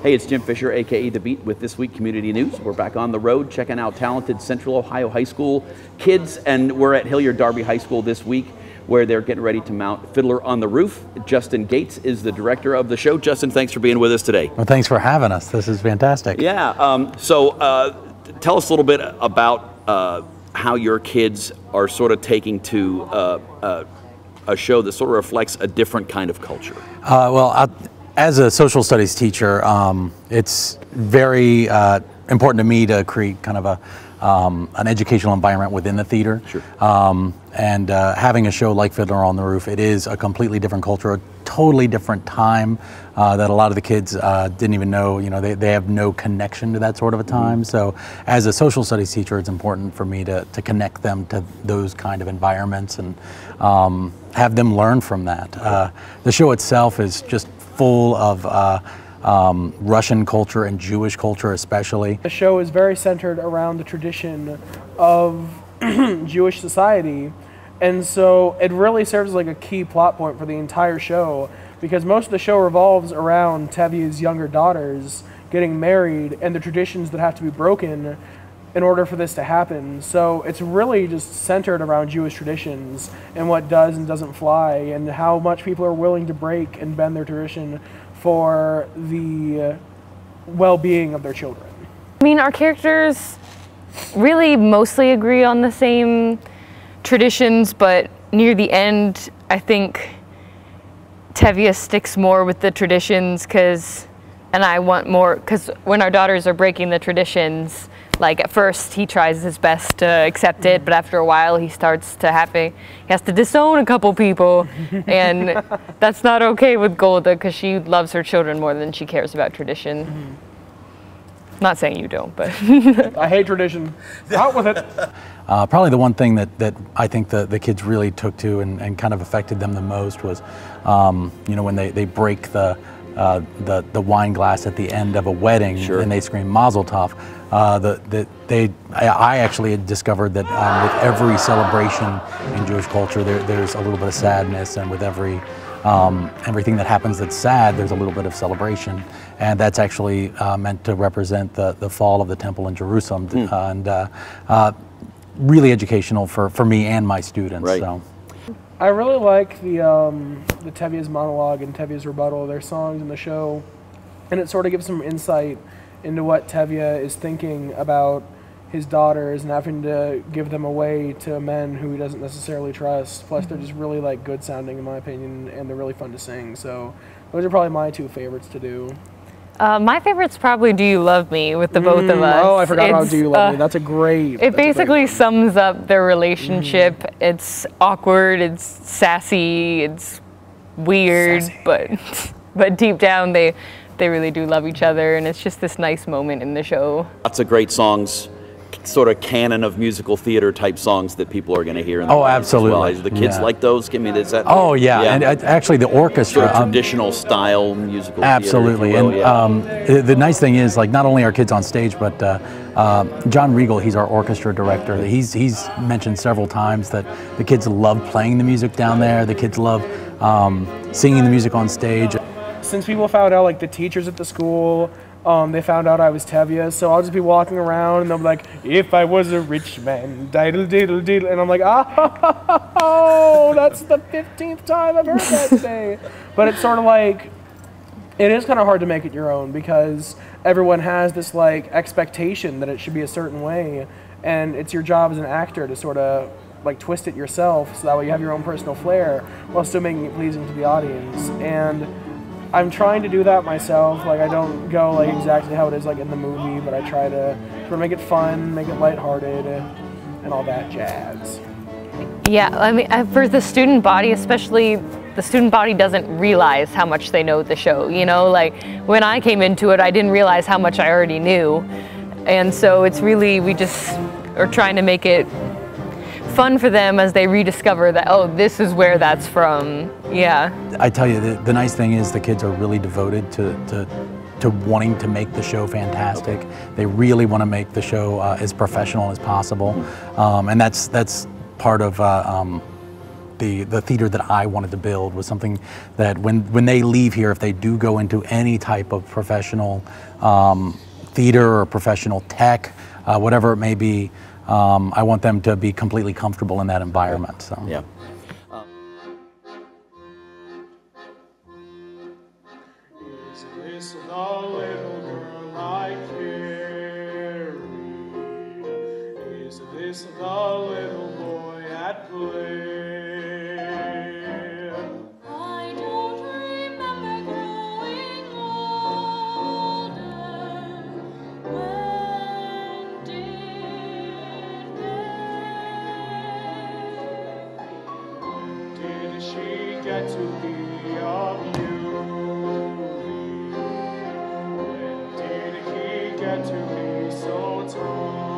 Hey, it's Jim Fisher, aka The Beat, with This Week Community News. We're back on the road checking out talented Central Ohio High School kids, and we're at Hilliard Darby High School this week, where they're getting ready to mount Fiddler on the Roof. Justin Gates is the director of the show. Justin, thanks for being with us today. Well, thanks for having us. This is fantastic. Yeah, so tell us a little bit about how your kids are sort of taking to a show that sort of reflects a different kind of culture. As a social studies teacher, it's very important to me to create kind of an educational environment within the theater. Sure. And having a show like Fiddler on the Roof, it is a completely different culture, a totally different time that a lot of the kids didn't even know, they have no connection to that sort of a time. So as a social studies teacher, it's important for me to connect them to those kind of environments and have them learn from that. The show itself is just full of Russian culture and Jewish culture especially. The show is very centered around the tradition of Jewish society, and so it really serves like a key plot point for the entire show, because most of the show revolves around Tevye's younger daughters getting married and the traditions that have to be broken in order for this to happen. So it's really just centered around Jewish traditions and what does and doesn't fly, and how much people are willing to break and bend their tradition for the well-being of their children. I mean, our characters really mostly agree on the same traditions, but near the end, I think Tevye sticks more with the traditions, and I want more, because when our daughters are breaking the traditions, like at first he tries his best to accept it, but after a while he starts to he has to disown a couple people, and that's not okay with Golda, because she loves her children more than she cares about tradition. Not saying you don't, but I hate tradition. Out with it. Probably the one thing that I think the kids really took to and kind of affected them the most was, when they break the wine glass at the end of a wedding. Sure. And they scream Mazel Tov. I actually had discovered that with every celebration in Jewish culture, there's a little bit of sadness, and with everything that happens that's sad, there's a little bit of celebration, and that's actually meant to represent the fall of the temple in Jerusalem, and really educational for me and my students. Right. So. I really like the Tevye's monologue and Tevye's rebuttal, their songs in the show, and it sort of gives some insight into what Tevye is thinking about his daughters and having to give them away to men who he doesn't necessarily trust. Plus, they're just really like good sounding in my opinion, and they're really fun to sing. So those are probably my two favorites to do. my favorite's probably Do You Love Me with the both of us. Oh, I forgot about Do You Love Me. That's a great. It basically sums up their relationship. It's awkward, it's sassy, it's weird, Sassy. but deep down they really do love each other, and it's just this nice moment in the show. Lots of great songs, sort of canon of musical theater type songs that people are going to hear in the audience absolutely. as well. The kids like those? I mean, is that? Oh yeah, and actually the orchestra. Sort of traditional style musical absolutely. theater. Absolutely, and the nice thing is, like, not only are kids on stage, but John Regal, he's our orchestra director. He's mentioned several times that the kids love playing the music down there. The kids love singing the music on stage. Since people found out, like the teachers at the school, they found out I was Tevye, so I'll just be walking around and they'll be like, if I was a rich man, diddle diddle diddle, and I'm like, oh, that's the 15th time I've heard that today. But it's sort of like, it is kind of hard to make it your own, because everyone has this like expectation that it should be a certain way, and it's your job as an actor to sort of like twist it yourself, so that way you have your own personal flair while still making it pleasing to the audience. And I'm trying to do that myself. Like, I don't go like exactly how it is like in the movie, but I try to sort of make it fun, make it lighthearted, and all that jazz. Yeah, I mean, for the student body, especially, the student body doesn't realize how much they know the show, you know? Like, when I came into it, I didn't realize how much I already knew. And so it's really, we just are trying to make it fun for them as they rediscover that, oh, this is where that's from. Yeah. I tell you, the nice thing is the kids are really devoted to wanting to make the show fantastic. They really want to make the show as professional as possible, and that's part of the theater that I wanted to build was something that when they leave here, if they do go into any type of professional theater or professional tech, whatever it may be, I want them to be completely comfortable in that environment. So. Yeah. Is this the little girl I carried? Is this the little boy at play? I don't remember growing older. When did they? Did she get to be of beauty? When did he get to be so tall?